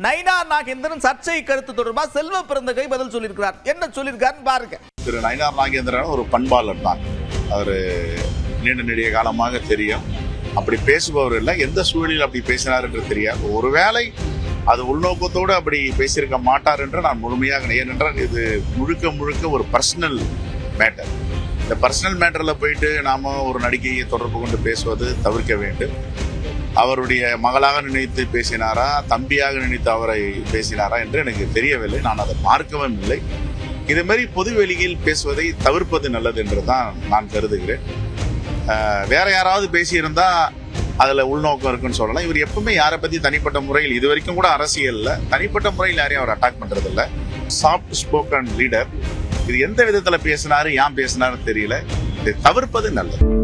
நயினார் நாகேந்திரன் சர்ச்சை கருத்து தொடர்பாக செல்வ பிறந்தகை பதில் சொல்லியிருக்கிறார். என்ன சொல்லியிருக்காருன்னு பாருங்க. திரு நயினார் நாகேந்திரன் ஒரு பண்பாளர் தான். அவர் நீண்ட நெடிய காலமாக தெரியும். அப்படி பேசுபவர் இல்லை. எந்த சூழலில் அப்படி பேசினார் என்று தெரியாது. ஒருவேளை அது உள்நோக்கத்தோடு அப்படி பேசியிருக்க மாட்டார் என்று நான் முழுமையாக ஏனென்றால் இது முழுக்க முழுக்க ஒரு பர்சனல் மேட்டர். இந்த பர்சனல் மேட்டரில் போயிட்டு நாம் ஒரு நடிகையை தொடர்பு கொண்டு பேசுவது தவிர்க்க வேண்டும். அவருடைய மகளாக நினைத்து பேசினாரா, தம்பியாக நினைத்து அவரை பேசினாரா என்று எனக்கு தெரியவில்லை. நான் அதை பார்க்கவும் இல்லை. இது மாதிரி பொது வெளியில் பேசுவதை தவிர்ப்பது நல்லது என்று தான் நான் கருதுகிறேன். வேற யாராவது பேசியிருந்தா அதில் உள்நோக்கம் இருக்குன்னு சொல்லலாம். இவர் எப்பவுமே யாரை பற்றி தனிப்பட்ட முறையில் இது வரைக்கும் கூட அரசியலில் தனிப்பட்ட முறையில் யாரையும் அவர் அட்டாக் பண்ணுறது இல்லை. Soft spoken leader. இது எந்த விதத்தில் பேசினாரு, ஏன் பேசினாருன்னு தெரியல. இதை தவிர்ப்பது நல்லது.